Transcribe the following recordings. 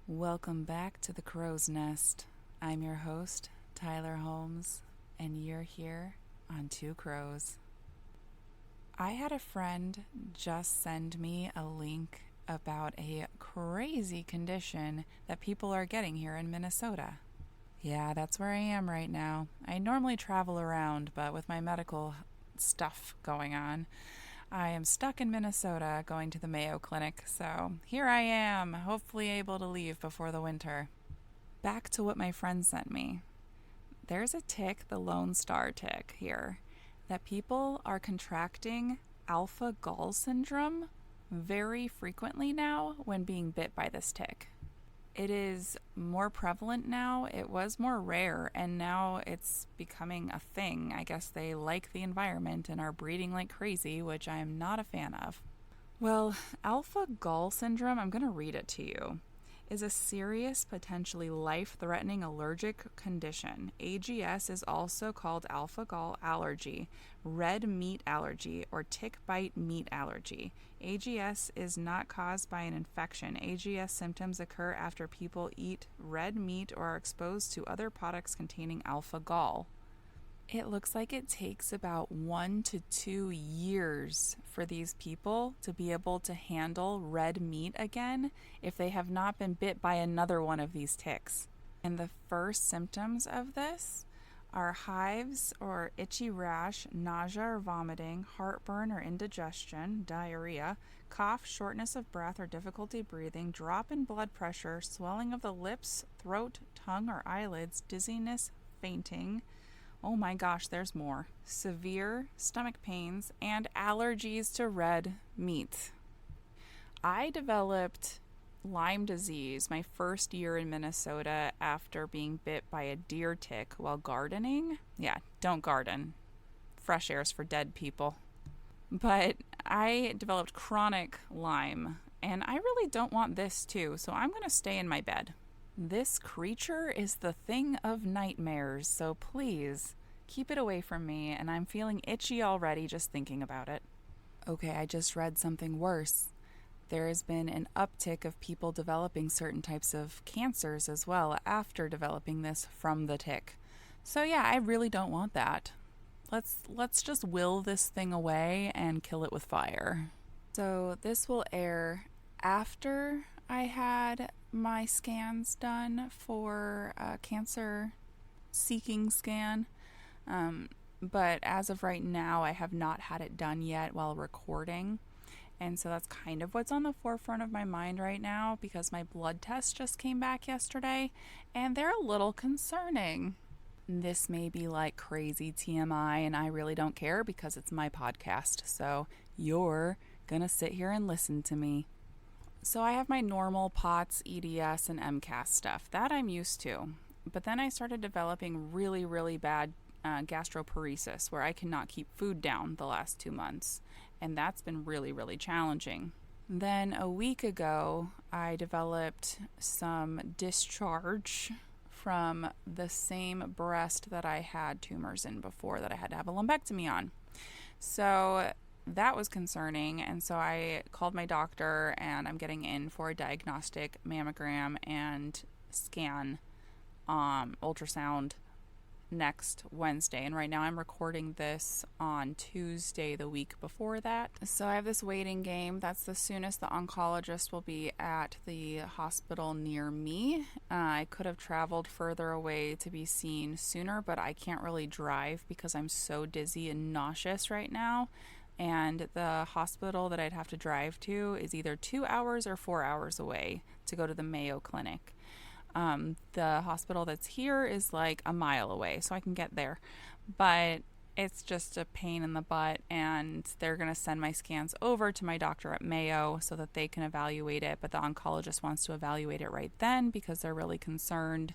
Welcome back to the Crow's Nest. I'm your host, Tyler Holmes, and you're here on Two Crows. I had a friend just send me a link about a crazy condition that people are getting here in Minnesota. Yeah, that's where I am right now. I normally travel around, but with my medical stuff going on, I am stuck in Minnesota going to the Mayo Clinic, so here I am, hopefully able to leave before the winter. Back to what my friend sent me. There's a tick, the Lone Star tick here, that people are contracting alpha gall syndrome very frequently now when being bit by this tick. It is more prevalent now. It was more rare, and now it's becoming a thing. I guess they like the environment and are breeding like crazy, which I am not a fan of. Well, alpha gall syndrome, I'm going to read it to you, is a serious, potentially life-threatening allergic condition. AGS is also called alpha gall allergy, red meat allergy, or tick bite meat allergy. AGS is not caused by an infection. AGS symptoms occur after people eat red meat or are exposed to other products containing alpha gall. It looks like it takes about 1 to 2 years for these people to be able to handle red meat again if they have not been bit by another one of these ticks. And the first symptoms of this are hives or itchy rash, nausea or vomiting, heartburn or indigestion, diarrhea, cough, shortness of breath or difficulty breathing, drop in blood pressure, swelling of the lips, throat, tongue or eyelids, dizziness, fainting. Oh my gosh, there's more. Severe stomach pains and allergies to red meat. I developed Lyme disease my first year in Minnesota after being bit by a deer tick while gardening. Yeah, don't garden. Fresh air's for dead people. But I developed chronic Lyme, and I really don't want this too, so I'm going to stay in my bed. This creature is the thing of nightmares, so please keep it away from me, and I'm feeling itchy already just thinking about it. Okay, I just read something worse. There has been an uptick of people developing certain types of cancers as well after developing this from the tick. So yeah, I really don't want that. Let's just will this thing away and kill it with fire. So this will air after I had my scans done for a cancer seeking scan. But as of right now, I have not had it done yet while recording. And so that's kind of what's on the forefront of my mind right now because my blood test just came back yesterday and they're a little concerning. This may be like crazy TMI and I really don't care because it's my podcast. So you're gonna sit here and listen to me. So I have my normal POTS, EDS, and MCAS stuff. That I'm used to. But then I started developing really, really bad gastroparesis where I cannot keep food down the last 2 months. And that's been really, really challenging. Then a week ago, I developed some discharge from the same breast that I had tumors in before that I had to have a lumpectomy on. So that was concerning, and so I called my doctor and I'm getting in for a diagnostic mammogram and scan ultrasound next Wednesday, and right now I'm recording this on Tuesday the week before that. So I have this waiting game. That's the soonest the oncologist will be at the hospital near me. I could have traveled further away to be seen sooner, but I can't really drive because I'm so dizzy and nauseous right now. And the hospital that I'd have to drive to is either 2 hours or 4 hours away to go to the Mayo Clinic. The hospital that's here is like a mile away, so I can get there. But it's just a pain in the butt, and they're going to send my scans over to my doctor at Mayo so that they can evaluate it. But the oncologist wants to evaluate it right then because they're really concerned.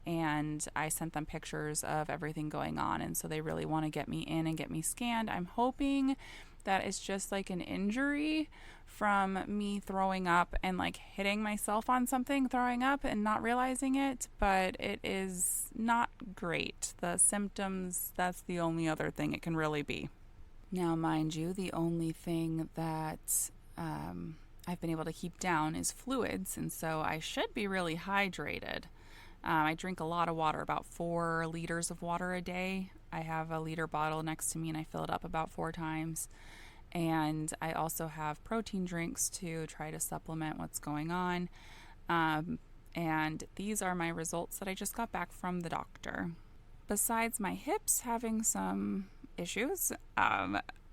And I sent them pictures of everything going on, and so they really want to get me in and get me scanned. I'm hoping that it's just like an injury from me throwing up and like hitting myself on something, throwing up and not realizing it, but it is not great. The symptoms, that's the only other thing it can really be. Now, mind you, the only thing that I've been able to keep down is fluids, and so I should be really hydrated. I drink a lot of water, about 4 liters of water a day. I have a liter bottle next to me and I fill it up about 4 times. And I also have protein drinks to try to supplement what's going on. And these are my results that I just got back from the doctor. Besides my hips having some issues,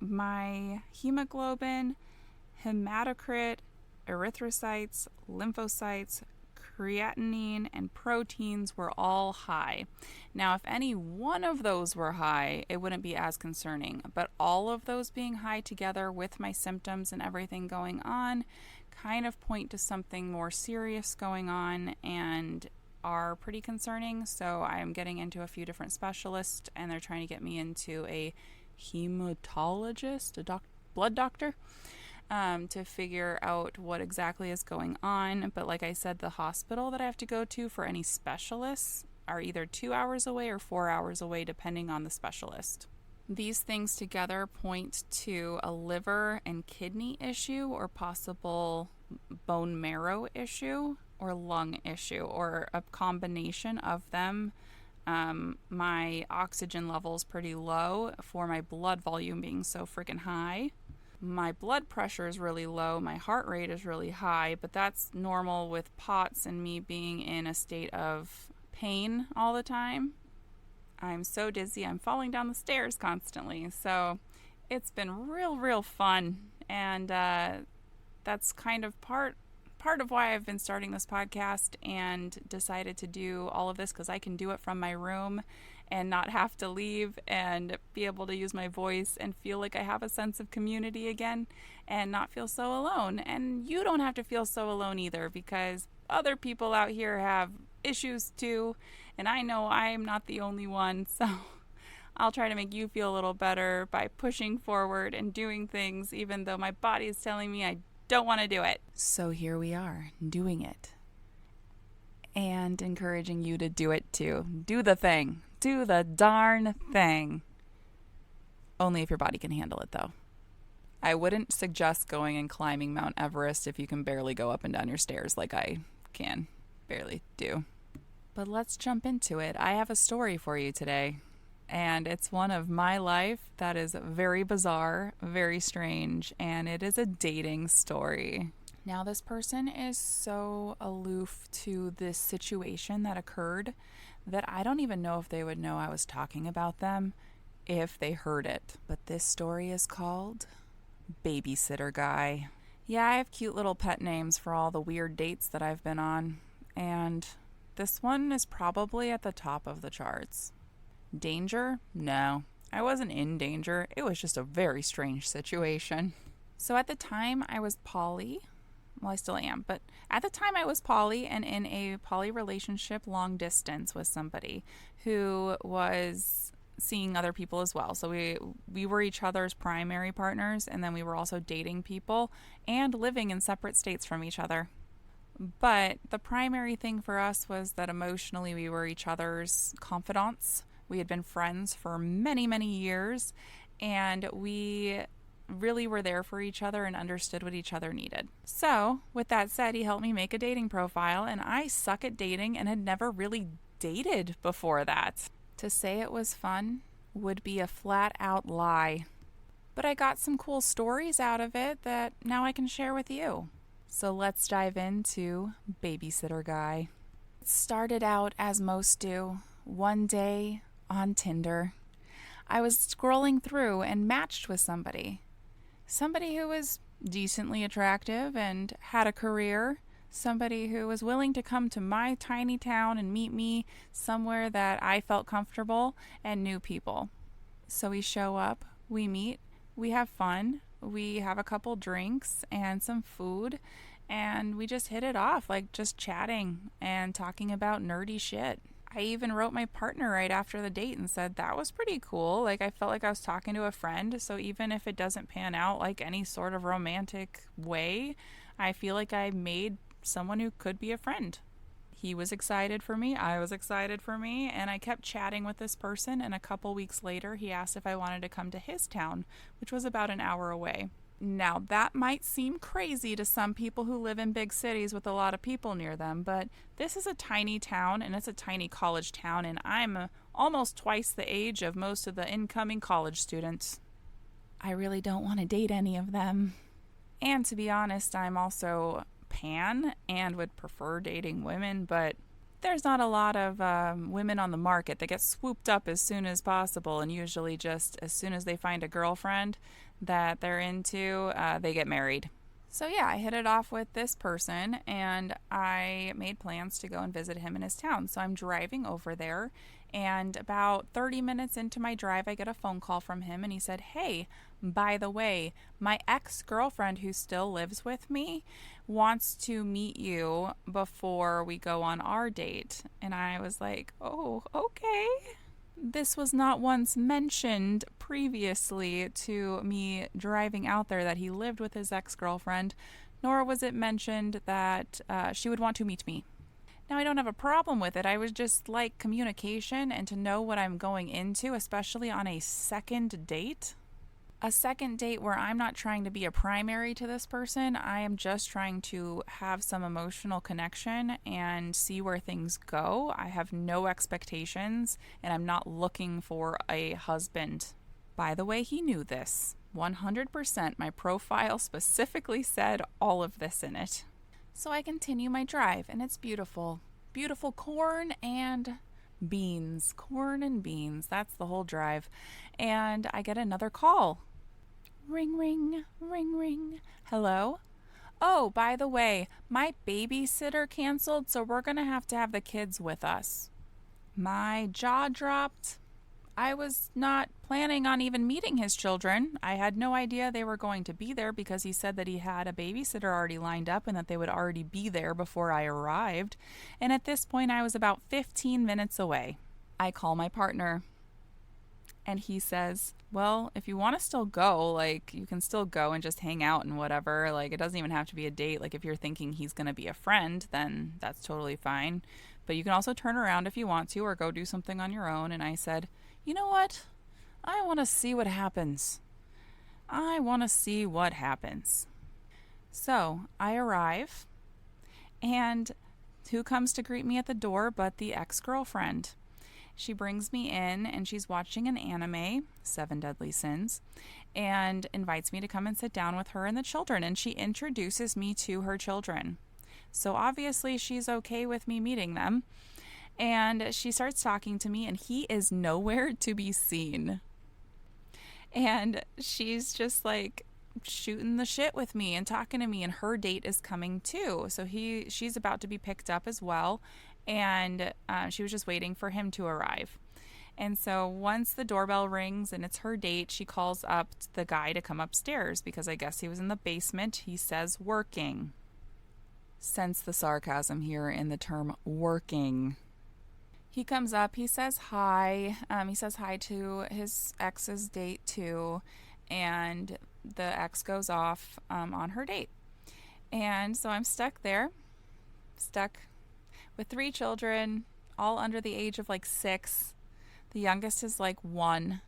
my hemoglobin, hematocrit, erythrocytes, lymphocytes, creatinine, and proteins were all high. Now, if any one of those were high, it wouldn't be as concerning, but all of those being high together with my symptoms and everything going on kind of point to something more serious going on and are pretty concerning. So I'm getting into a few different specialists, and they're trying to get me into a hematologist, blood doctor, to figure out what exactly is going on. But like I said, the hospital that I have to go to for any specialists are either 2 hours away or 4 hours away, depending on the specialist. These things together point to a liver and kidney issue, or possible bone marrow issue, or lung issue, or a combination of them. My oxygen level's pretty low for my blood volume being so freaking high. My blood pressure is really low. My heart rate is really high, but that's normal with POTS and me being in a state of pain all the time. I'm so dizzy. I'm falling down the stairs constantly. So it's been real fun. And that's kind of part of why I've been starting this podcast and decided to do all of this, because I can do it from my room and not have to leave and be able to use my voice and feel like I have a sense of community again and not feel so alone. And you don't have to feel so alone either, because other people out here have issues too, and I know I'm not the only one. So I'll try to make you feel a little better by pushing forward and doing things even though my body is telling me I don't want to do it. So here we are, doing it. And encouraging you to do it too. Do the thing. Do the darn thing. Only if your body can handle it, though. I wouldn't suggest going and climbing Mount Everest if you can barely go up and down your stairs like I can barely do. But let's jump into it. I have a story for you today. And it's one of my life that is very bizarre, very strange, and it is a dating story. Now, this person is so aloof to this situation that occurred that I don't even know if they would know I was talking about them if they heard it. But this story is called Babysitter Guy. Yeah, I have cute little pet names for all the weird dates that I've been on, and this one is probably at the top of the charts. Danger? No, I wasn't in danger. It was just a very strange situation. So at the time I was poly. Well, I still am, but at the time I was poly and in a poly relationship long distance with somebody who was seeing other people as well. So we were each other's primary partners, and then we were also dating people and living in separate states from each other. But the primary thing for us was that emotionally we were each other's confidants. We had been friends for many years, and we really were there for each other and understood what each other needed. So, with that said, he helped me make a dating profile, and I suck at dating and had never really dated before that. To say it was fun would be a flat-out lie. But I got some cool stories out of it that now I can share with you. So let's dive into Babysitter Guy. It started out as most do, one day on Tinder. I was scrolling through and matched with somebody who was decently attractive and had a career, somebody who was willing to come to my tiny town and meet me somewhere that I felt comfortable and knew people. So we show up, we meet, we have fun, we have a couple drinks and some food, and we just hit it off, like just chatting and talking about nerdy shit. I even wrote my partner right after the date and said that was pretty cool. Like, I felt like I was talking to a friend. So even if it doesn't pan out like any sort of romantic way, I feel like I made someone who could be a friend. He was excited for me. I was excited for me. And I kept chatting with this person. And a couple weeks later, he asked if I wanted to come to his town, which was about an hour away. Now, that might seem crazy to some people who live in big cities with a lot of people near them, but this is a tiny town and it's a tiny college town, and I'm almost twice the age of most of the incoming college students. I really don't want to date any of them. And to be honest, I'm also pan and would prefer dating women, but there's not a lot of women on the market that get swooped up as soon as possible, and usually just as soon as they find a girlfriend that they're into, they get married. So yeah, I hit it off with this person and I made plans to go and visit him in his town. So I'm driving over there, and about 30 minutes into my drive, I get a phone call from him, and he said, "Hey, by the way, my ex-girlfriend who still lives with me wants to meet you before we go on our date." And I was like, "Oh, okay." This was not once mentioned previously to me driving out there that he lived with his ex-girlfriend, nor was it mentioned that she would want to meet me. Now, I don't have a problem with it. I would just like communication and to know what I'm going into, especially on a second date. A second date where I'm not trying to be a primary to this person. I am just trying to have some emotional connection and see where things go. I have no expectations, and I'm not looking for a husband. By the way, he knew this. 100%. My profile specifically said all of this in it. So I continue my drive, and it's beautiful. Beautiful corn and beans. Corn and beans. That's the whole drive. And I get another call. Ring, ring, ring, ring. Hello? Oh, by the way, my babysitter canceled, so we're going to have the kids with us. My jaw dropped. I was not planning on even meeting his children. I had no idea they were going to be there because he said that he had a babysitter already lined up and that they would already be there before I arrived. And at this point, I was about 15 minutes away. I call my partner. And he says, "Well, if you want to still go, like, you can still go and just hang out and whatever. Like, it doesn't even have to be a date. Like, if you're thinking he's going to be a friend, then that's totally fine. But you can also turn around if you want to or go do something on your own." And I said, "You know what? I want to see what happens. I want to see what happens." So I arrive, and who comes to greet me at the door but the ex-girlfriend? She brings me in, and she's watching an anime, Seven Deadly Sins, and invites me to come and sit down with her and the children, and she introduces me to her children. So obviously she's okay with me meeting them, and she starts talking to me, and he is nowhere to be seen. And she's just like shooting the shit with me and talking to me, and her date is coming too. So she's about to be picked up as well. And she was just waiting for him to arrive. And so once the doorbell rings and it's her date, she calls up the guy to come upstairs because I guess he was in the basement. He says working. Sense the sarcasm here in the term working. He comes up, he says hi. He says hi to his ex's date too. And the ex goes off on her date. And so I'm stuck with 3 children, all under the age of like 6. The youngest is like 1,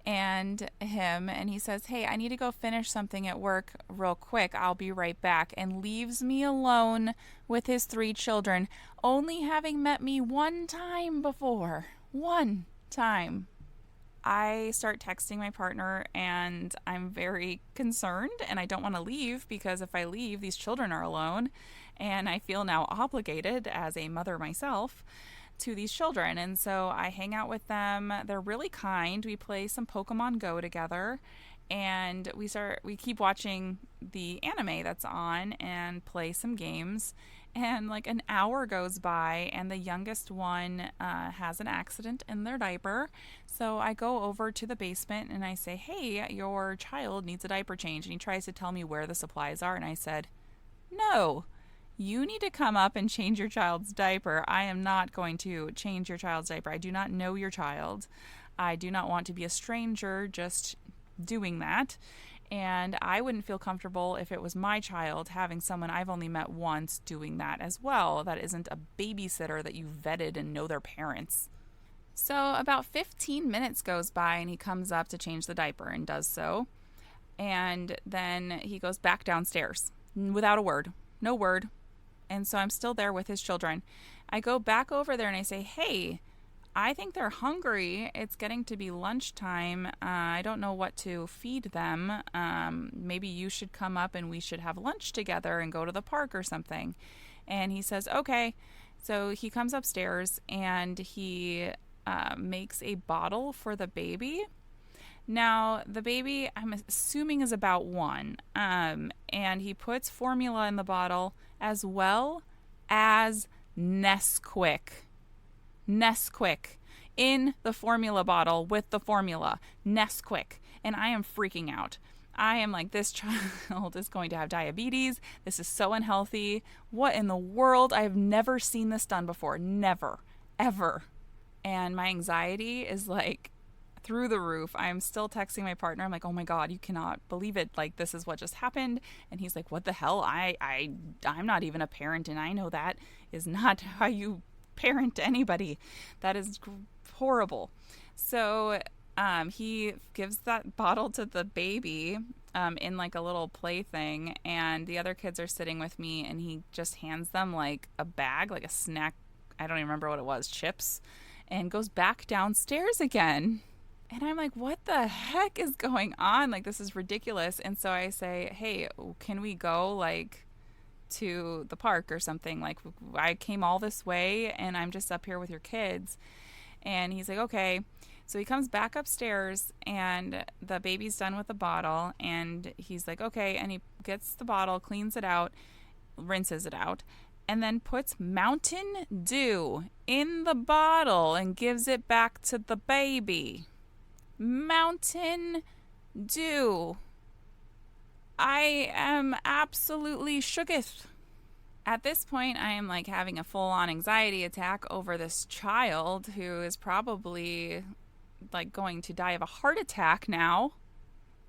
and him. And he says, "Hey, I need to go finish something at work real quick. I'll be right back." And leaves me alone with his 3 children, only having met me one time before. One time. I start texting my partner, and I'm very concerned, and I don't want to leave because if I leave, these children are alone. And I feel now obligated as a mother myself to these children. And so I hang out with them. They're really kind. We play some Pokemon Go together. And we keep watching the anime that's on and play some games. And like an hour goes by, and the youngest one has an accident in their diaper. So I go over to the basement and I say, "Hey, your child needs a diaper change." And he tries to tell me where the supplies are. And I said, "No. You need to come up and change your child's diaper. I am not going to change your child's diaper. I do not know your child. I do not want to be a stranger just doing that. And I wouldn't feel comfortable if it was my child having someone I've only met once doing that as well. That isn't a babysitter that you vetted and know their parents." So about 15 minutes goes by, and he comes up to change the diaper and does so. And then he goes back downstairs without a word, no word. And so I'm still there with his children. I go back over there and I say, hey, I think they're hungry. It's getting to be lunchtime. I don't know what to feed them. Maybe you should come up and we should have lunch together and go to the park or something. And he says, okay. So he comes upstairs and he makes a bottle for the baby. Now, the baby, I'm assuming, is about 1. And he puts formula in the bottle as well as Nesquik. Nesquik in the formula bottle with the formula. Nesquik. And I am freaking out. I am like, this child is going to have diabetes. This is so unhealthy. What in the world? I have never seen this done before. Never. Ever. And my anxiety is like through the roof. I'm still texting my partner. I'm like, oh my God, you cannot believe it. Like, this is what just happened. And he's like, what the hell? I'm not even a parent, and I know that is not how you parent anybody. That is horrible. So he gives that bottle to the baby in like a little plaything, and the other kids are sitting with me, and he just hands them like a bag, like a snack. I don't even remember what it was, chips, and goes back downstairs again. And I'm like, what the heck is going on? Like, this is ridiculous. And so I say, hey, can we go like to the park or something? Like, I came all this way and I'm just up here with your kids. And he's like, okay. So he comes back upstairs and the baby's done with the bottle, and he's like, okay. And he gets the bottle, cleans it out, rinses it out, and then puts Mountain Dew in the bottle and gives it back to the baby. Mountain Dew. I am absolutely shooketh. At this point, I am like having a full-on anxiety attack over this child who is probably like going to die of a heart attack now.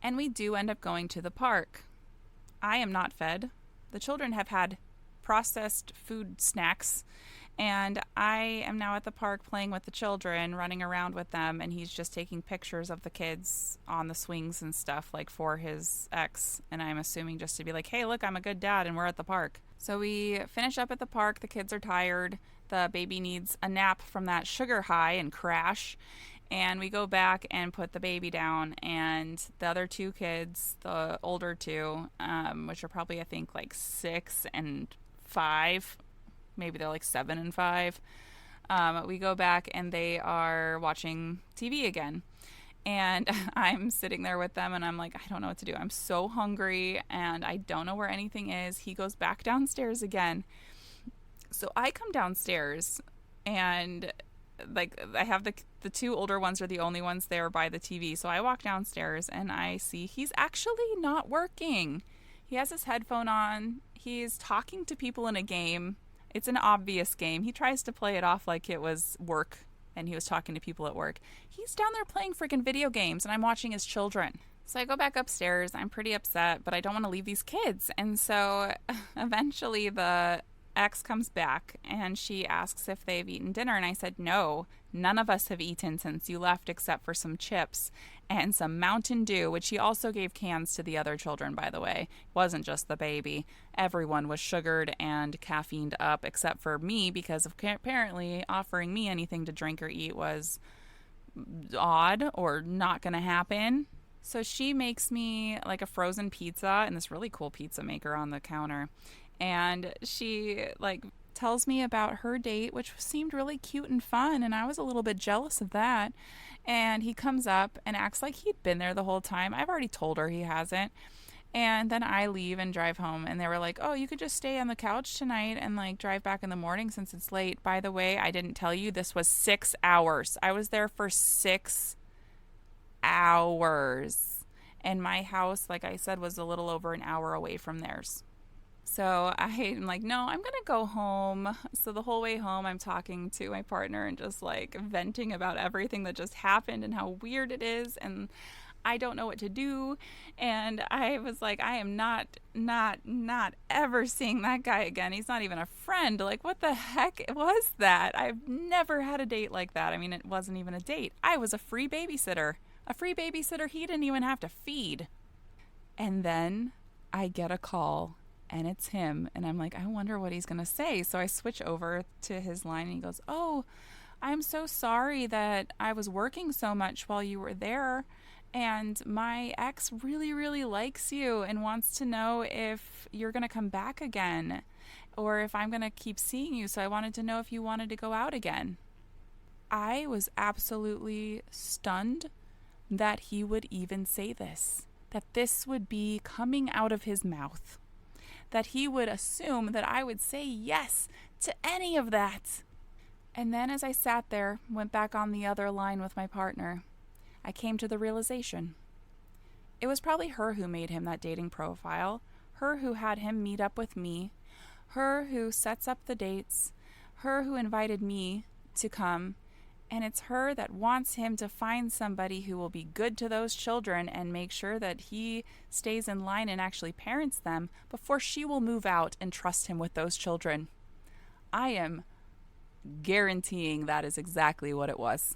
And we do end up going to the park. I am not fed. The children have had processed food snacks, and I am now at the park playing with the children, running around with them, and he's just taking pictures of the kids on the swings and stuff, like for his ex, and I'm assuming just to be like, hey, look, I'm a good dad and we're at the park. So we finish up at the park. The kids are tired. The baby needs a nap from that sugar high and crash. And we go back and put the baby down, and the other 2 kids, the older 2, which are probably, I think, like 6 and 5, maybe they're like 7 and 5, we go back and they are watching TV again. And I'm sitting there with them and I'm like, I don't know what to do. I'm so hungry and I don't know where anything is. He goes back downstairs again. So I come downstairs and like I have the 2 older ones are the only ones there by the TV. So I walk downstairs and I see he's actually not working. He has his headphone on. He's talking to people in a game. It's an obvious game. He tries to play it off like it was work and he was talking to people at work. He's down there playing freaking video games and I'm watching his children. So I go back upstairs. I'm pretty upset, but I don't want to leave these kids. And so eventually the ex comes back and she asks if they've eaten dinner, and I said no, none of us have eaten since you left except for some chips and some Mountain Dew, which he also gave cans to the other children, by the way. It wasn't just the baby. Everyone was sugared and caffeined up except for me, because apparently offering me anything to drink or eat was odd or not going to happen. So she makes me like a frozen pizza in this really cool pizza maker on the counter. And she like tells me about her date, which seemed really cute and fun. And I was a little bit jealous of that. And he comes up and acts like he'd been there the whole time. I've already told her he hasn't. And then I leave and drive home. And they were like, oh, you could just stay on the couch tonight and like drive back in the morning since it's late. By the way, I didn't tell you this was 6 hours. I was there for 6 hours. And my house, like I said, was a little over an hour away from theirs. So I'm like, no, I'm going to go home. So the whole way home, I'm talking to my partner and just like venting about everything that just happened and how weird it is. And I don't know what to do. And I was like, I am not ever seeing that guy again. He's not even a friend. Like, what the heck was that? I've never had a date like that. I mean, it wasn't even a date. I was a free babysitter. A free babysitter he didn't even have to feed. And then I get a call and it's him. And I'm like, I wonder what he's going to say. So I switch over to his line and he goes, "Oh, I'm so sorry that I was working so much while you were there. And my ex really, really likes you and wants to know if you're going to come back again or if I'm going to keep seeing you. So I wanted to know if you wanted to go out again." I was absolutely stunned that he would even say this, that this would be coming out of his mouth, that he would assume that I would say yes to any of that. And then as I sat there, went back on the other line with my partner, I came to the realization. It was probably her who made him that dating profile, her who had him meet up with me, her who sets up the dates, her who invited me to come, and it's her that wants him to find somebody who will be good to those children and make sure that he stays in line and actually parents them before she will move out and trust him with those children. I am guaranteeing that is exactly what it was.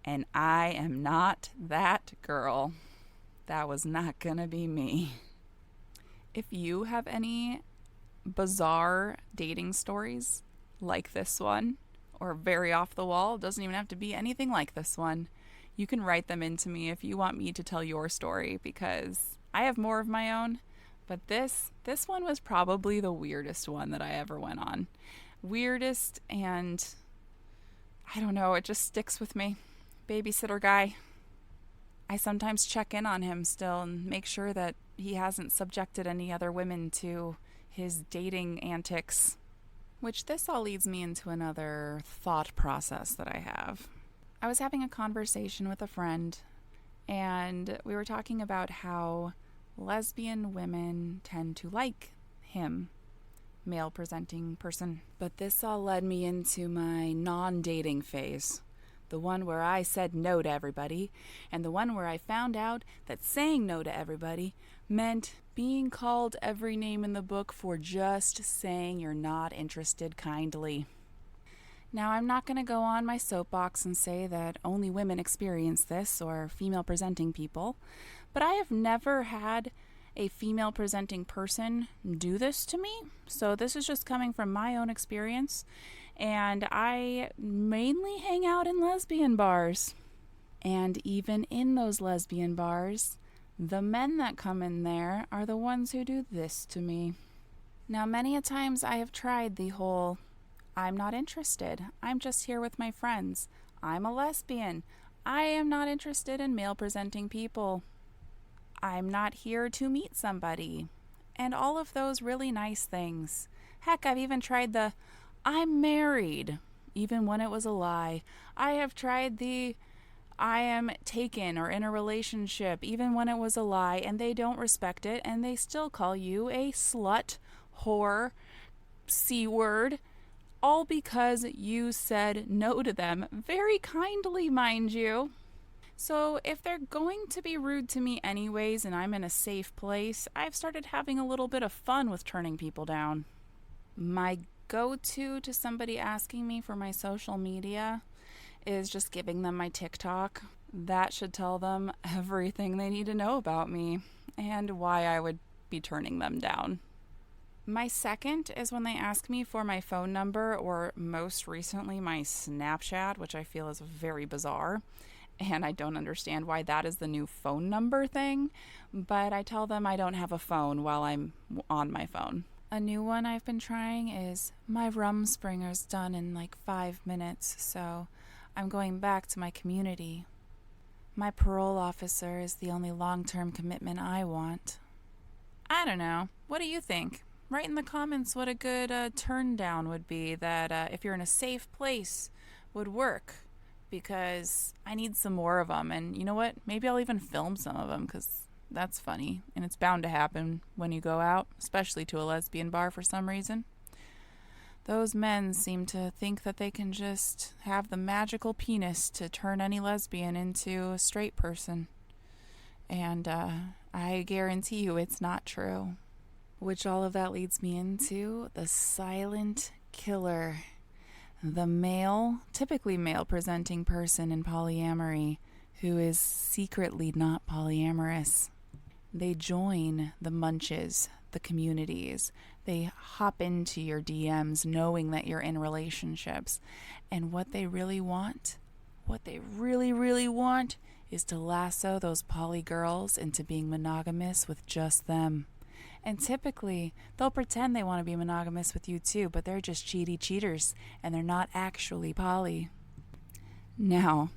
And I am not that girl. That was not gonna be me. If you have any bizarre dating stories like this one, or very off the wall, doesn't even have to be anything like this one, you can write them into me if you want me to tell your story, because I have more of my own, but this one was probably the weirdest one that I ever went on. Weirdest, and I don't know, it just sticks with me. Babysitter guy. I sometimes check in on him still and make sure that he hasn't subjected any other women to his dating antics. Which this all leads me into another thought process that I have. I was having a conversation with a friend, and we were talking about how lesbian women tend to like him, male-presenting person. But this all led me into my non-dating phase. The one where I said no to everybody, and the one where I found out that saying no to everybody meant being called every name in the book for just saying you're not interested kindly. Now, I'm not going to go on my soapbox and say that only women experience this, or female-presenting people, but I have never had a female-presenting person do this to me, so this is just coming from my own experience, and I mainly hang out in lesbian bars. And even in those lesbian bars, the men that come in there are the ones who do this to me. Now, many a times I have tried the whole, I'm not interested, I'm just here with my friends, I'm a lesbian, I am not interested in male-presenting people, I'm not here to meet somebody, and all of those really nice things. Heck, I've even tried the, I'm married, even when it was a lie. I have tried the, I am taken or in a relationship, even when it was a lie, and they don't respect it, and they still call you a slut, whore, C-word, all because you said no to them, very kindly, mind you. So if they're going to be rude to me anyways, and I'm in a safe place, I've started having a little bit of fun with turning people down. My go-to to somebody asking me for my social media is just giving them my TikTok. That should tell them everything they need to know about me and why I would be turning them down. My second is when they ask me for my phone number, or most recently my Snapchat, which I feel is very bizarre, and I don't understand why that is the new phone number thing, but I tell them I don't have a phone while I'm on my phone. A new one I've been trying is, my Rumspringer's done in like 5 minutes, so I'm going back to my community. My parole officer is the only long-term commitment I want. I don't know. What do you think? Write in the comments what a good turn down would be, that if you're in a safe place would work, because I need some more of them. And you know what? Maybe I'll even film some of them, because that's funny, and it's bound to happen when you go out, especially to a lesbian bar for some reason. Those men seem to think that they can just have the magical penis to turn any lesbian into a straight person. And I guarantee you it's not true. Which all of that leads me into the silent killer. The male, typically male-presenting person in polyamory who is secretly not polyamorous. They join the munches, the communities. They hop into your DMs knowing that you're in relationships. And what they really want, what they really, really want, is to lasso those poly girls into being monogamous with just them. And typically, they'll pretend they want to be monogamous with you too, but they're just cheaters, and they're not actually poly. Now,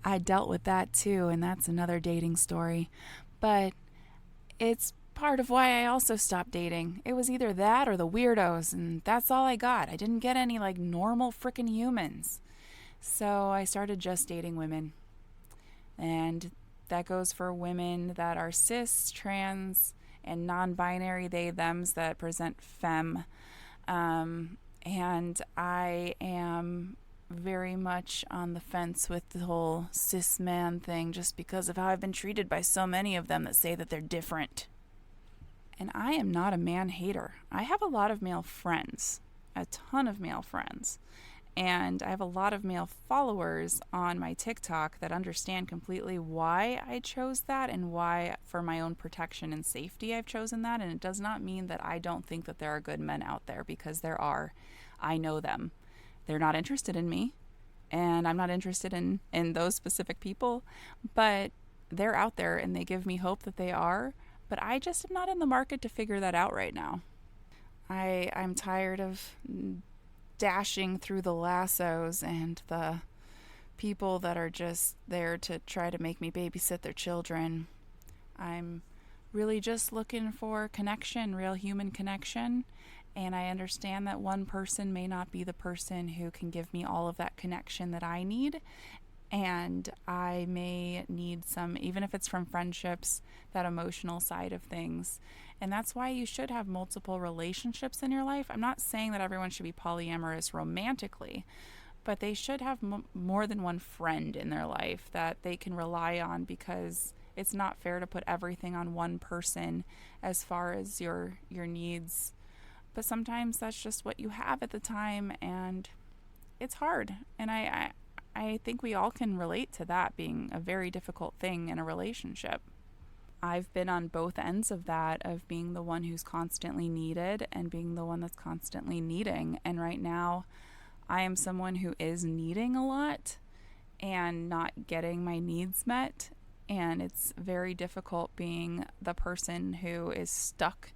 I dealt with that too, and that's another dating story. But it's part of why I also stopped dating. It was either that or the weirdos, and that's all I got. I didn't get any normal frickin' humans. So I started just dating women. And that goes for women that are cis, trans, and non-binary, they, thems that present femme. And I am very much on the fence with the whole cis man thing just because of how I've been treated by so many of them that say that they're different. And I am not a man hater. I have a lot of male friends, a ton of male friends. And I have a lot of male followers on my TikTok that understand completely why I chose that and why, for my own protection and safety, I've chosen that. And it does not mean that I don't think that there are good men out there, because there are. I know them. They're not interested in me, and I'm not interested in those specific people, but they're out there and they give me hope that they are. But I just am not in the market to figure that out right now. I'm tired of dashing through the lassos and the people that are just there to try to make me babysit their children. I'm really just looking for connection, real human connection. And I understand that one person may not be the person who can give me all of that connection that I need. And I may need some, even if it's from friendships, that emotional side of things. And that's why you should have multiple relationships in your life. I'm not saying that everyone should be polyamorous romantically, but they should have more than one friend in their life that they can rely on, because it's not fair to put everything on one person as far as your needs. But sometimes that's just what you have at the time, and it's hard. And I think we all can relate to that being a very difficult thing in a relationship. I've been on both ends of that, of being the one who's constantly needed and being the one that's constantly needing. And right now, I am someone who is needing a lot and not getting my needs met. And it's very difficult being the person who is stuck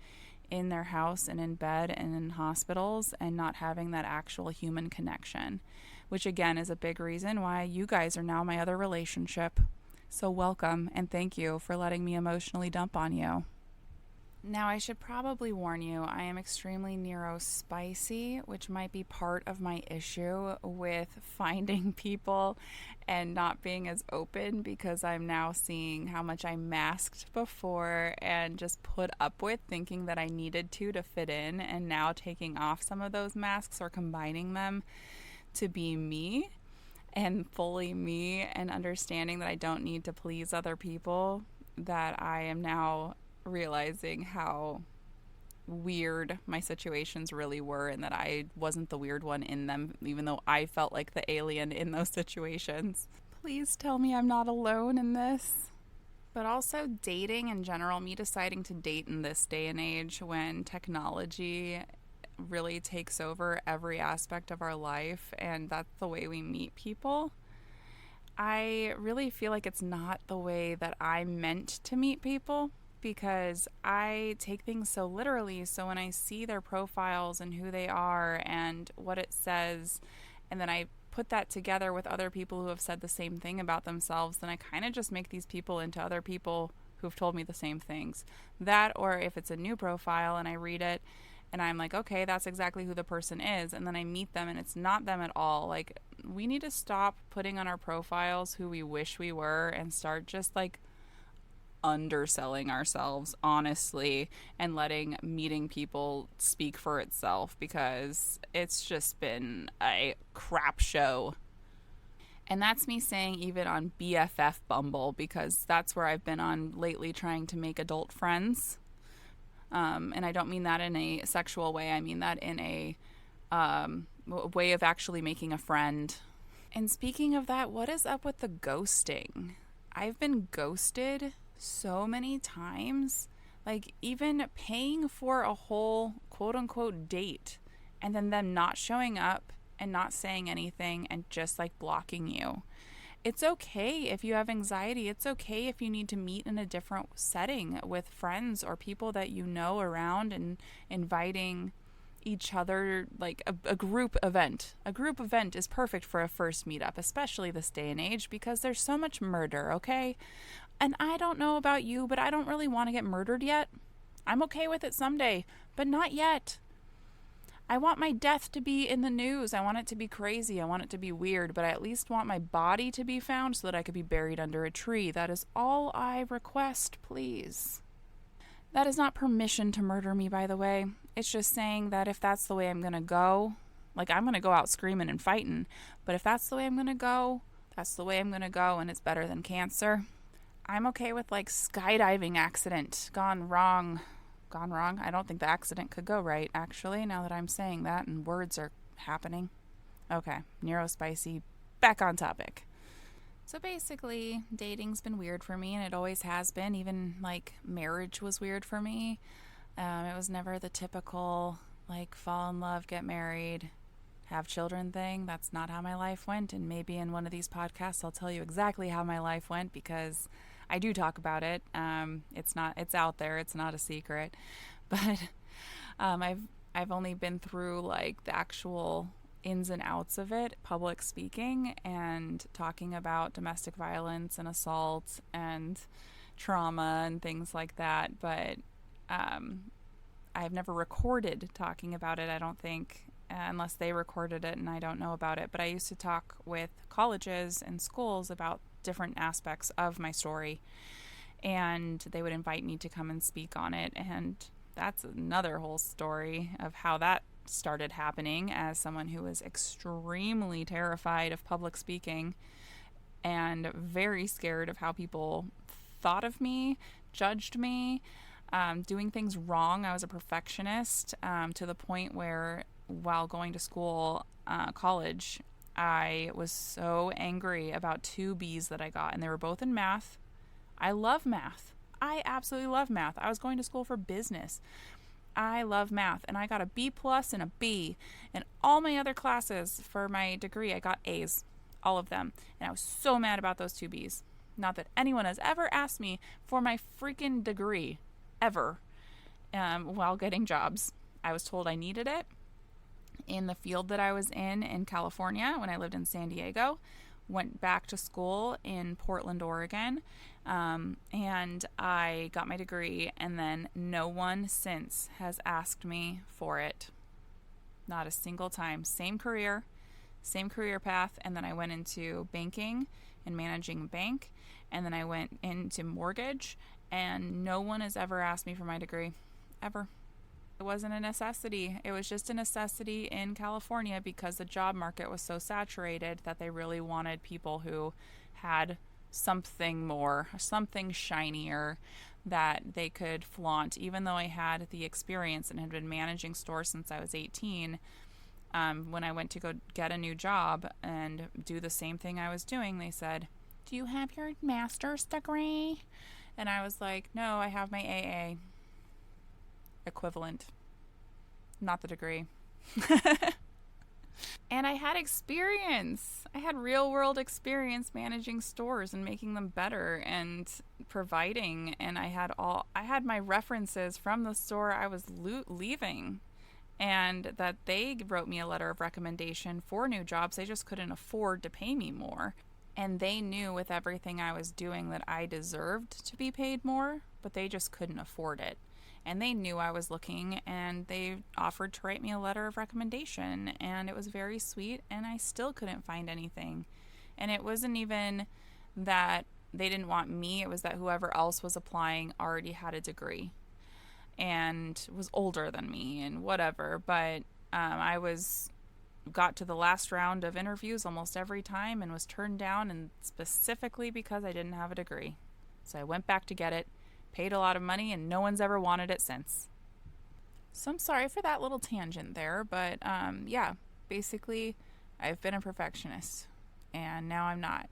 in their house and in bed and in hospitals and not having that actual human connection, which again is a big reason why you guys are now my other relationship. So welcome, and thank you for letting me emotionally dump on you. Now, I should probably warn you, I am extremely neurospicy, which might be part of my issue with finding people and not being as open, because I'm now seeing how much I masked before and just put up with, thinking that I needed to fit in, and now taking off some of those masks or combining them to be me and fully me, and understanding that I don't need to please other people, that I am now realizing how weird my situations really were, and that I wasn't the weird one in them, even though I felt like the alien in those situations. Please tell me I'm not alone in this. But also dating in general, me deciding to date in this day and age when technology really takes over every aspect of our life, and that's the way we meet people. I really feel like it's not the way that I meant to meet people, because I take things so literally. So when I see their profiles and who they are and what it says, and then I put that together with other people who have said the same thing about themselves, then I kind of just make these people into other people who've told me the same things. That, or if it's a new profile and I read it and I'm like, okay, that's exactly who the person is, and then I meet them and it's not them at all. Like, we need to stop putting on our profiles who we wish we were and start just underselling ourselves, honestly, and letting meeting people speak for itself, because it's just been a crap show. And that's me saying even on BFF Bumble, because that's where I've been on lately, trying to make adult friends. And I don't mean that in a sexual way. I mean that in a way of actually making a friend. And speaking of that, what is up with the ghosting? I've been ghosted so many times, like even paying for a whole quote unquote date and then them not showing up and not saying anything and just like blocking you. It's okay if you have anxiety. It's okay if you need to meet in a different setting with friends or people that you know around, and inviting each other, like a group event. A group event is perfect for a first meetup, especially this day and age, because there's so much murder, okay? And I don't know about you, but I don't really want to get murdered yet. I'm okay with it someday, but not yet. I want my death to be in the news. I want it to be crazy. I want it to be weird, but I at least want my body to be found so that I could be buried under a tree. That is all I request, please. That is not permission to murder me, by the way. It's just saying that if that's the way I'm going to go, like I'm going to go out screaming and fighting, but if that's the way I'm going to go, that's the way I'm going to go, and it's better than cancer. I'm okay with like skydiving accident gone wrong. I don't think the accident could go right, actually, now that I'm saying that and words are happening. Okay, neurospicy, back on topic. So basically, dating's been weird for me, and it always has been. Even like marriage was weird for me. It was never the typical like fall in love, get married, have children thing. That's not how my life went, and maybe in one of these podcasts I'll tell you exactly how my life went, because I do talk about it. It's out there. It's not a secret, but I've only been through like the actual ins and outs of it, public speaking and talking about domestic violence and assault and trauma and things like that. But I've never recorded talking about it, I don't think, unless they recorded it and I don't know about it. But I used to talk with colleges and schools about different aspects of my story, and they would invite me to come and speak on it. And that's another whole story of how that started happening, as someone who was extremely terrified of public speaking and very scared of how people thought of me, judged me, doing things wrong. I was a perfectionist, to the point where while going to school, college, I was so angry about 2 B's that I got, and they were both in math. I love math. I absolutely love math. I was going to school for business. I love math, and I got a B plus and a B. In all my other classes for my degree, I got A's, all of them. And I was so mad about those 2 B's. Not that anyone has ever asked me for my freaking degree, ever, while getting jobs. I was told I needed it in the field that I was in California when I lived in San Diego. Went back to school in Portland, Oregon, and I got my degree, and then no one since has asked me for it. Not a single time. Same career path, and then I went into banking and managing a bank, and then I went into mortgage, and no one has ever asked me for my degree, ever. It wasn't a necessity. It was just a necessity in California because the job market was so saturated that they really wanted people who had something more, something shinier that they could flaunt. Even though I had the experience and had been managing stores since I was 18, when I went to go get a new job and do the same thing I was doing, they said, "Do you have your master's degree?" And I was like, "No, I have my AA equivalent, not the degree." And I had experience. I had real world experience managing stores and making them better and providing. And I had my references from the store I was leaving, and that they wrote me a letter of recommendation for new jobs. They just couldn't afford to pay me more. And they knew with everything I was doing that I deserved to be paid more, but they just couldn't afford it. And they knew I was looking, and they offered to write me a letter of recommendation, and it was very sweet, and I still couldn't find anything. And it wasn't even that they didn't want me, it was that whoever else was applying already had a degree and was older than me and whatever. But I got to the last round of interviews almost every time and was turned down, and specifically because I didn't have a degree. So I went back to get it, paid a lot of money, and no one's ever wanted it since. So I'm sorry for that little tangent there, but yeah, basically I've been a perfectionist, and now I'm not.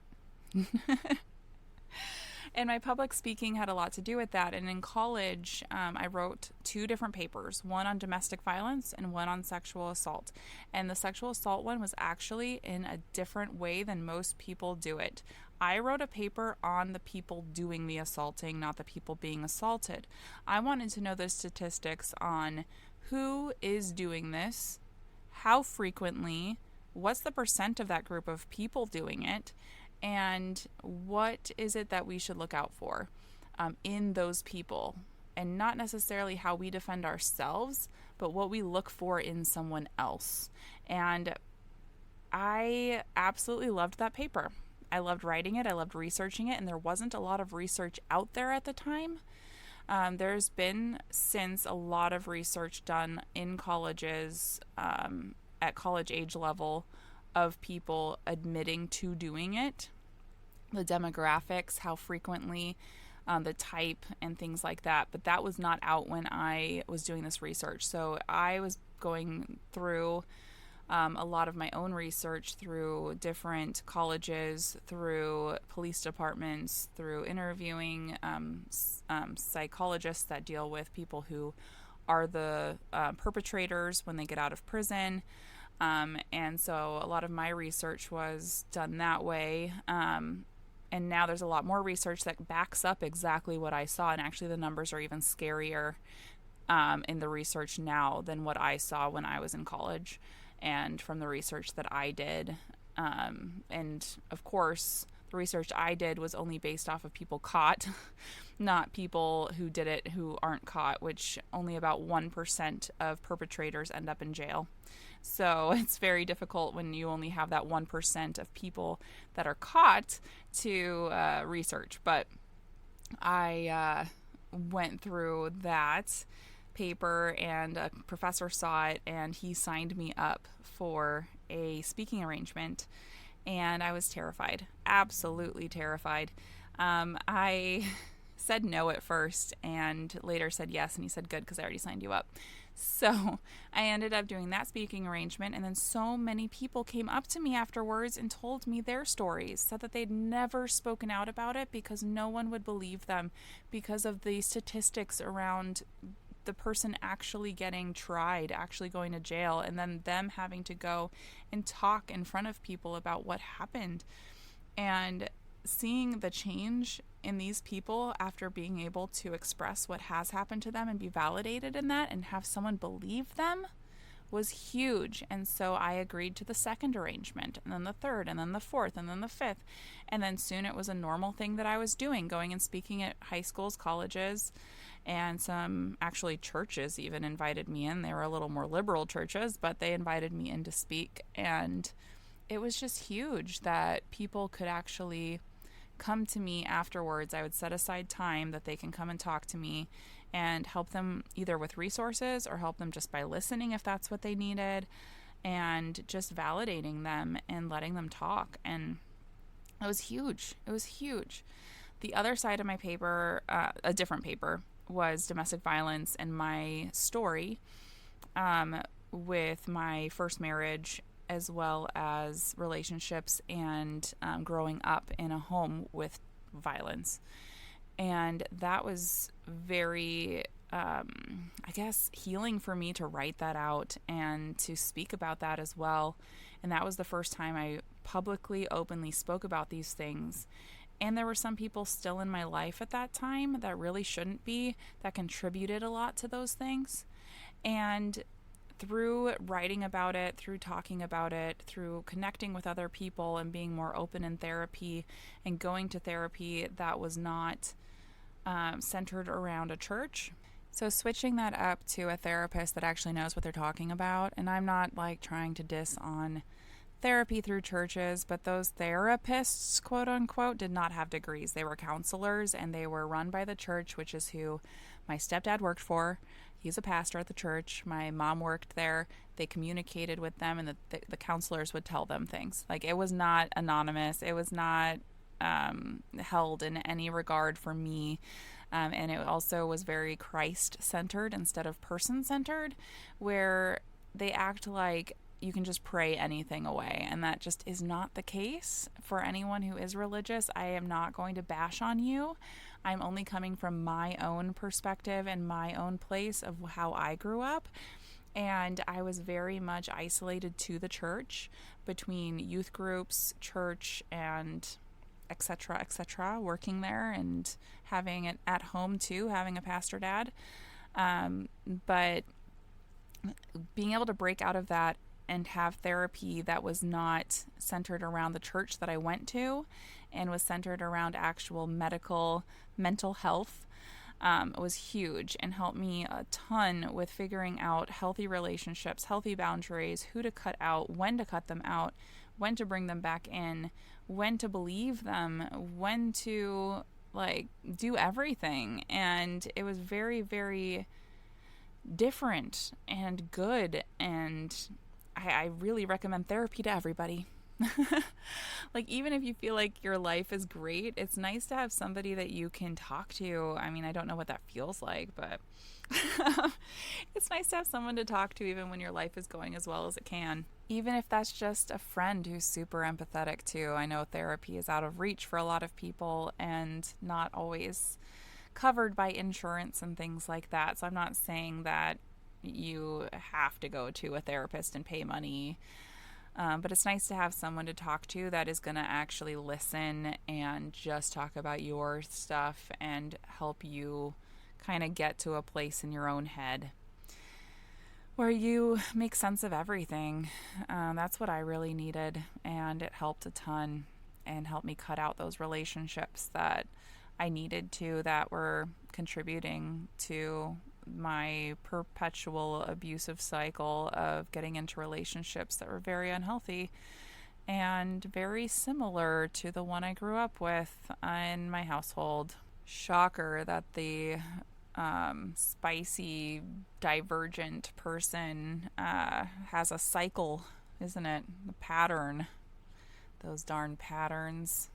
And my public speaking had a lot to do with that. And in college, I wrote 2 different papers, one on domestic violence and one on sexual assault. And the sexual assault one was actually in a different way than most people do it. I wrote a paper on the people doing the assaulting, not the people being assaulted. I wanted to know the statistics on who is doing this, how frequently, what's the percent of that group of people doing it, and what is it that we should look out for in those people, and not necessarily how we defend ourselves, but what we look for in someone else. And I absolutely loved that paper. I loved writing it, I loved researching it, and there wasn't a lot of research out there at the time. There's been since a lot of research done in colleges at college age level of people admitting to doing it, the demographics, how frequently, the type, and things like that. But that was not out when I was doing this research. So I was going through a lot of my own research through different colleges, through police departments, through interviewing psychologists that deal with people who are the perpetrators when they get out of prison. And so a lot of my research was done that way. And now there's a lot more research that backs up exactly what I saw. And actually the numbers are even scarier in the research now than what I saw when I was in college and from the research that I did. And of course, the research I did was only based off of people caught, not people who did it who aren't caught, which only about 1% of perpetrators end up in jail. So it's very difficult when you only have that 1% of people that are caught to research. But I went through that paper, and a professor saw it, and he signed me up for a speaking arrangement. And I was terrified, absolutely terrified. I said no at first and later said yes, and he said, good, because I already signed you up. So I ended up doing that speaking arrangement, and then so many people came up to me afterwards and told me their stories, said that they'd never spoken out about it because no one would believe them because of the statistics around the person actually getting tried, actually going to jail, and then them having to go and talk in front of people about what happened. And seeing the change in these people after being able to express what has happened to them and be validated in that and have someone believe them was huge. And so I agreed to the second arrangement, and then the third, and then the fourth, and then the fifth. And then soon it was a normal thing that I was doing, going and speaking at high schools, colleges, and some actually churches even invited me in. They were a little more liberal churches, but they invited me in to speak. And it was just huge that people could actually come to me afterwards. I would set aside time that they can come and talk to me and help them either with resources or help them just by listening if that's what they needed, and just validating them and letting them talk. And it was huge. It was huge. The other side of my paper, a different paper, was domestic violence and my story with my first marriage, as well as relationships and growing up in a home with violence. And that was very, healing for me to write that out and to speak about that as well. And that was the first time I publicly, openly spoke about these things. And there were some people still in my life at that time that really shouldn't be, that contributed a lot to those things. And through writing about it, through talking about it, through connecting with other people and being more open in therapy and going to therapy that was not centered around a church. So switching that up to a therapist that actually knows what they're talking about. And I'm not like trying to diss on therapy through churches, but those therapists, quote unquote, did not have degrees. They were counselors, and they were run by the church, which is who my stepdad worked for. He's a pastor at the church. My mom worked there. They communicated with them, and the counselors would tell them things. Like, it was not anonymous. It was not held in any regard for me. And it also was very Christ-centered instead of person-centered, where they act like you can just pray anything away. And that just is not the case for anyone who is religious. I am not going to bash on you. I'm only coming from my own perspective and my own place of how I grew up. And I was very much isolated to the church between youth groups, church, and etc., working there and having it at home too, having a pastor dad. But being able to break out of that and have therapy that was not centered around the church that I went to and was centered around actual mental health was huge and helped me a ton with figuring out healthy relationships, healthy boundaries, who to cut out, when to cut them out, when to bring them back in, when to believe them, when to do everything. And it was very, very different and good, and I really recommend therapy to everybody. Even if you feel like your life is great, it's nice to have somebody that you can talk to. I mean, I don't know what that feels like, but it's nice to have someone to talk to even when your life is going as well as it can. Even if that's just a friend who's super empathetic too. I know therapy is out of reach for a lot of people and not always covered by insurance and things like that. So I'm not saying that you have to go to a therapist and pay money. But it's nice to have someone to talk to that is going to actually listen and just talk about your stuff and help you kind of get to a place in your own head where you make sense of everything. That's what I really needed, and it helped a ton and helped me cut out those relationships that I needed to that were contributing to my perpetual abusive cycle of getting into relationships that were very unhealthy and very similar to the one I grew up with in my household. Shocker that the spicy, divergent person has a cycle, isn't it? The pattern. Those darn patterns.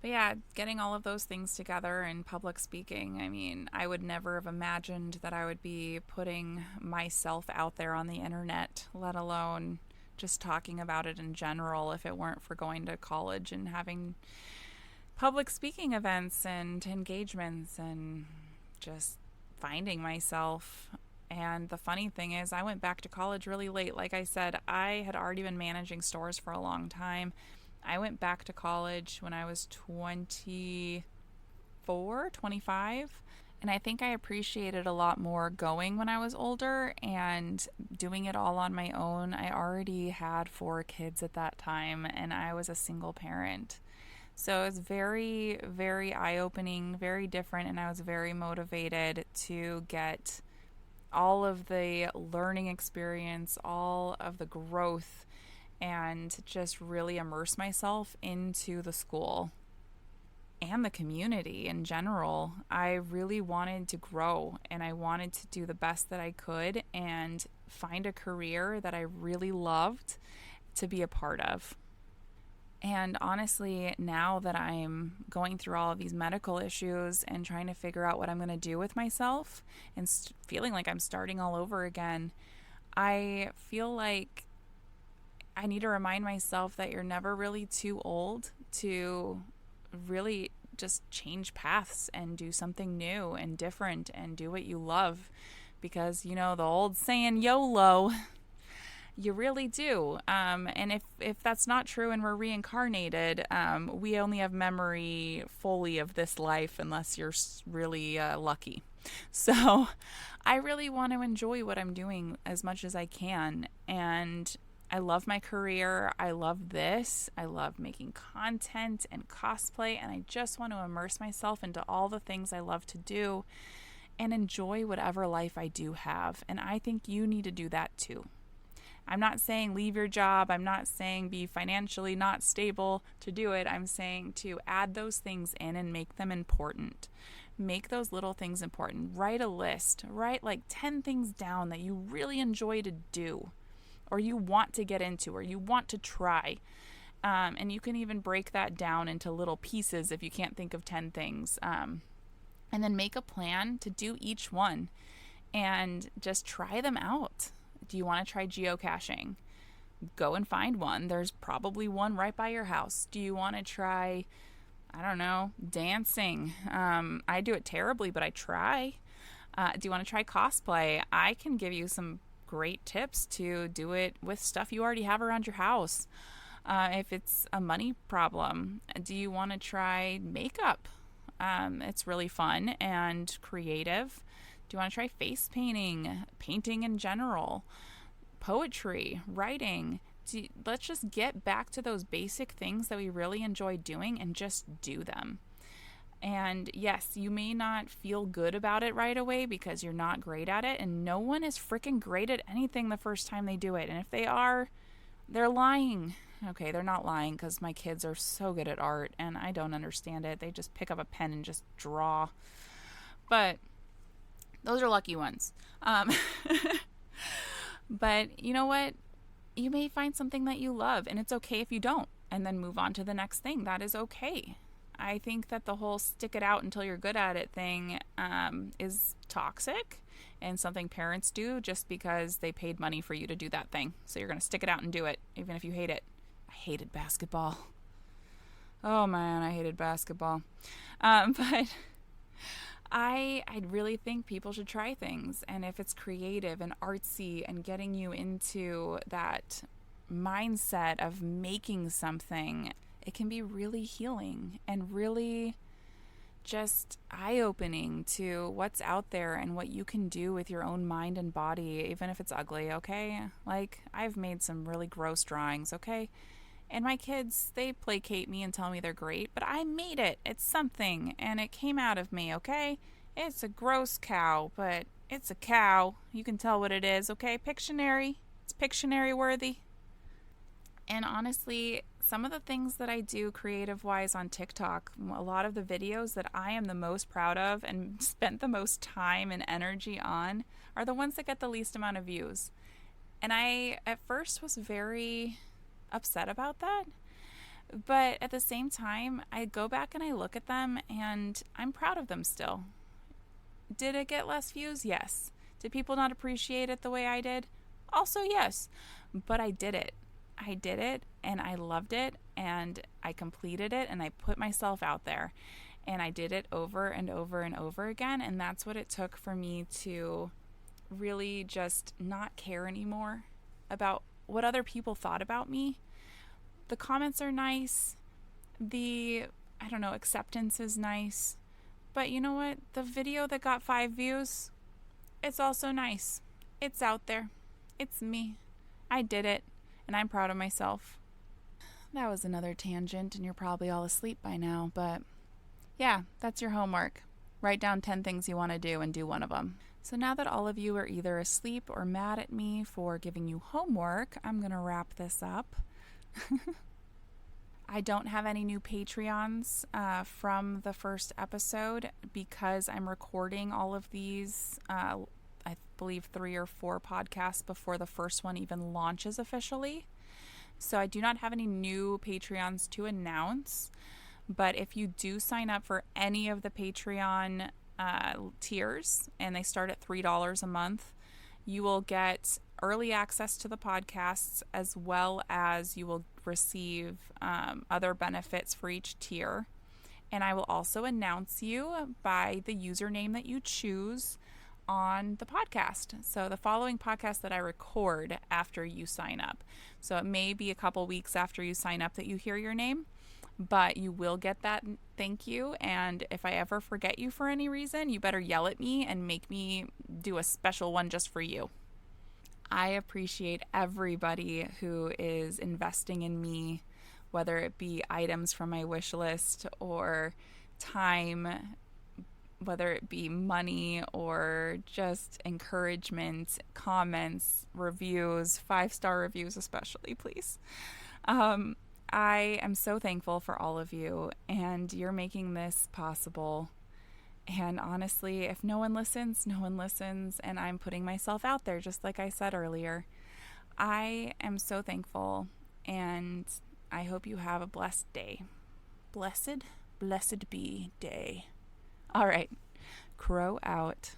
But yeah, getting all of those things together in public speaking, I mean, I would never have imagined that I would be putting myself out there on the internet, let alone just talking about it in general, if it weren't for going to college and having public speaking events and engagements and just finding myself. And the funny thing is, I went back to college really late. Like I said, I had already been managing stores for a long time. I went back to college when I was 24, 25, and I think I appreciated a lot more going when I was older and doing it all on my own. I already had 4 kids at that time, and I was a single parent. So it was very, very eye-opening, very different, and I was very motivated to get all of the learning experience, all of the growth, and just really immerse myself into the school and the community in general. I really wanted to grow, and I wanted to do the best that I could and find a career that I really loved to be a part of. And honestly, now that I'm going through all of these medical issues and trying to figure out what I'm going to do with myself and feeling like I'm starting all over again, I feel like I need to remind myself that you're never really too old to really just change paths and do something new and different and do what you love. Because, the old saying YOLO, you really do. And if that's not true and we're reincarnated, we only have memory fully of this life unless you're really lucky. So I really want to enjoy what I'm doing as much as I can. And I love my career. I love this. I love making content and cosplay, and I just want to immerse myself into all the things I love to do and enjoy whatever life I do have. And I think you need to do that too. I'm not saying leave your job. I'm not saying be financially not stable to do it. I'm saying to add those things in and make them important. Make those little things important. Write a list. Write 10 things down that you really enjoy to do, or you want to get into, or you want to try. And you can even break that down into little pieces if you can't think of 10 things. And then make a plan to do each one and just try them out. Do you want to try geocaching? go and find one. There's probably one right by your house. Do you want to try, I don't know, dancing? I do it terribly, but I try. Do you want to try cosplay? I can give you some great tips to do it with stuff you already have around your house. If it's a money problem, do you want to try makeup? It's really fun and creative. Do you want to try face painting, painting in general, poetry, writing? Let's just get back to those basic things that we really enjoy doing and just do them. And yes, you may not feel good about it right away because you're not great at it, and no one is freaking great at anything the first time they do it. And if they are, they're lying. Okay, they're not lying because my kids are so good at art and I don't understand it. They just pick up a pen and just draw. But those are lucky ones. But you know what? You may find something that you love, and it's okay if you don't, and then move on to the next thing. That is okay. I think that the whole stick it out until you're good at it thing is toxic and something parents do just because they paid money for you to do that thing. So you're going to stick it out and do it, even if you hate it. I hated basketball. Oh man, I hated basketball. But I really think people should try things. And if it's creative and artsy and getting you into that mindset of making something, it can be really healing and really just eye-opening to what's out there and what you can do with your own mind and body, even if it's ugly, okay? Like, I've made some really gross drawings, okay? And my kids, they placate me and tell me they're great, but I made it. It's something, and it came out of me, okay? It's a gross cow, but it's a cow. You can tell what it is, okay? Pictionary. It's Pictionary worthy. And honestly, some of the things that I do creative-wise on TikTok, a lot of the videos that I am the most proud of and spent the most time and energy on are the ones that get the least amount of views. And I, at first, was very upset about that. But at the same time, I go back and I look at them and I'm proud of them still. Did it get less views? Yes. Did people not appreciate it the way I did? Also, yes. But I did it. I did it and I loved it and I completed it and I put myself out there and I did it over and over and over again, and that's what it took for me to really just not care anymore about what other people thought about me. The comments are nice, the acceptance is nice, but you know what? The video that got 5 views, it's also nice. It's out there. It's me. I did it. And I'm proud of myself. That was another tangent, and you're probably all asleep by now, but yeah, that's your homework. Write down 10 things you want to do and do one of them. So now that all of you are either asleep or mad at me for giving you homework, I'm going to wrap this up. I don't have any new Patreons from the first episode because I'm recording all of these I believe 3 or 4 podcasts before the first one even launches officially. So I do not have any new Patreons to announce. But if you do sign up for any of the Patreon tiers, and they start at $3 a month, you will get early access to the podcasts, as well as you will receive other benefits for each tier. And I will also announce you by the username that you choose on the podcast. So the following podcast that I record after you sign up. So it may be a couple weeks after you sign up that you hear your name, but you will get that thank you. And if I ever forget you for any reason, you better yell at me and make me do a special one just for you. I appreciate everybody who is investing in me, whether it be items from my wish list or time, whether it be money or just encouragement, comments, reviews, 5-star reviews especially, please. I am so thankful for all of you, and you're making this possible. And honestly, if no one listens, no one listens, and I'm putting myself out there, just like I said earlier. I am so thankful, and I hope you have a blessed day. Blessed be day. All right, crow out.